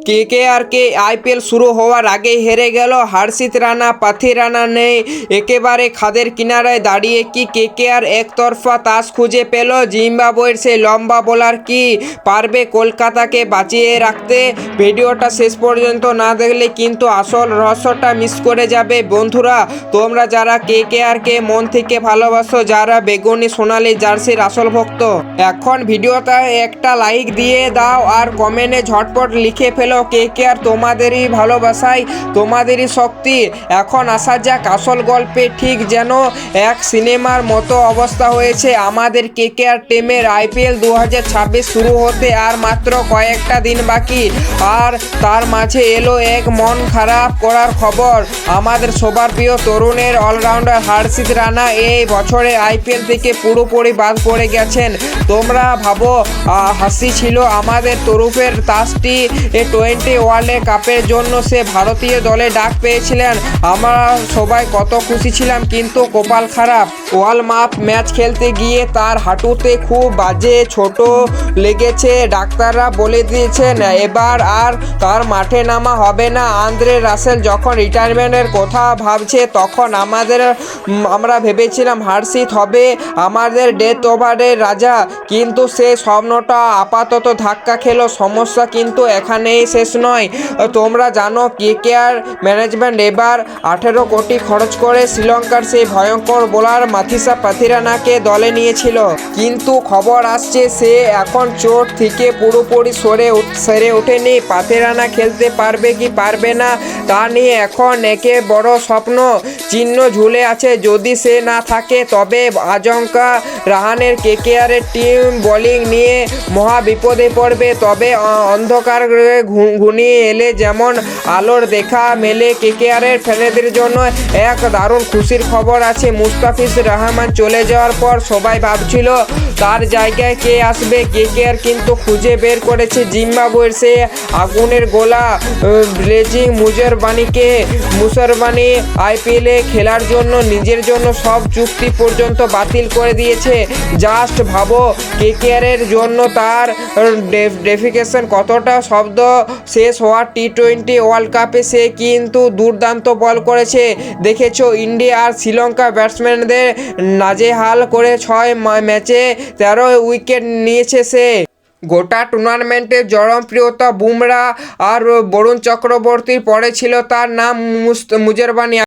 কেকেআরকে IPL শুরু হওয়ার আগেই হেরে গেল হর্ষিত রানা। পাথি রানা নেই, একেবারে খাদের কিনারায় দাঁড়িয়ে কি কেকেআর একতরফা তাস খুঁজে পেল? জিম্বাবুয়ের সেই লম্বা বোলার কি পারবে কলকাতাকে বাঁচিয়ে রাখতে? ভিডিওটা শেষ পর্যন্ত না দেখলে কিন্তু আসল রহস্যটা মিস করে যাবে। বন্ধুরা, তোমরা যারা কেকেআরকে মন থেকে ভালোবাসো, যারা বেগুনি সোনালি জার্সির আসল ভক্ত, এখন ভিডিওটা একটা লাইক দিয়ে দাও আর কমেন্টে ঝটপট লিখে ফেলো কেকেআর তোমাদেরই ভালোবাসায় তোমাদেরই শক্তি। এখন আসা যাক আসল গল্পে। ঠিক যেন এক সিনেমার মতো অবস্থা হয়েছে আমাদের কেকেআর টিমের। আইপিএল 2026 শুরু হতে আর মাত্র কয়েকটা দিন বাকি, আর তার মাঝে এলো এক মন খারাপ করার খবর। আমাদের সবার প্রিয় তরুণের অলরাউন্ডার হর্ষিত রানা এই বছরে আইপিএল থেকে পুরোপুরি বাদ পড়ে গেছেন। তোমরা ভাবো, হাসি ছিল আমাদের তরুফের তাসটি টি-20 ওয়ার্ল্ড কাপের জন্য সে ভারতীয় দলে ডাক পেয়েছিলেন। আমরা সবাই কত খুশি ছিলাম, কিন্তু কপাল খারাপ। ওয়ার্ল্ড কাপ ম্যাচ খেলতে গিয়ে তার হাঁটুতে খুব বাজে ছোট লেগেছে। ডাক্তাররা বলে দিয়েছেন এবার আর তার মাঠে নামা হবে না। আন্দ্রে রাসেল যখন রিটায়ারমেন্টের কথা ভাবছে, তখন আমরা ভেবেছিলাম হর্ষিত হবে আমাদের ডেথ ওভারের রাজা, কিন্তু সে স্বপ্নটা আপাতত ধাক্কা খেলো। সমস্যা কিন্তু এখানেই শেষ নয়। তোমরা জানো কেকেআর ম্যানেজমেন্ট এবার 18 কোটি খরচ করে শ্রীলঙ্কার সেই ভয়ঙ্কর বোলার মাথিসা পাথিরানাকে দলে নিয়েছিল, কিন্তু খবর আসছে সে এখন চোট থেকে পুরোপুরি সেরে ওঠেনি। পাথিরানা খেলতে পারবে কি পারবে না তা নিয়ে এখন একে বড় স্বপ্ন চিহ্ন ঝুলে আছে। যদি সে না থাকে তবে আজঙ্কা রাহানের কেকেআরের টিম বোলিং নিয়ে মহা বিপদে পড়বে। তবে অন্ধকার ঘনিয়ে এলে যেমন আলোর দেখা মেলে, কেকেআরের ফ্যানেদের জন্য এক দারুণ খুশির খবর আছে। মুস্তাফিজুর রহমান চলে যাওয়ার পর সবাই ভাবছিল তার জায়গায় কে আসবে। কেকেআর কিন্তু খুঁজে বের করেছে জিম্বাবুয়ের সে আগুনের গোলা ব্লেজিং মুসরবানি আইপিএলে খেলার জন্য নিজের জন্য সব চুক্তি পর্যন্ত বাতিল করে দিয়েছে। জাস্ট ভাবো কেকেআরের জন্য তার ডেডিকেশন কতটা। শব্দ শেষ হওয়ার টি-20 ওয়ার্ল্ড কাপে সে কিন্তু দুর্দান্ত বল করেছে। দেখেছো ইন্ডিয়া আর শ্রীলঙ্কা ব্যাটসম্যানদের নাজেহাল করে 6 ম্যাচে 13 উইকেট নিয়েছে সে। গোটা টুর্নামেন্টের জনপ্রিয়তা বুমরা আর বরুণ চক্রবর্তীর পরে ছিল তার নাম মুজরবানি।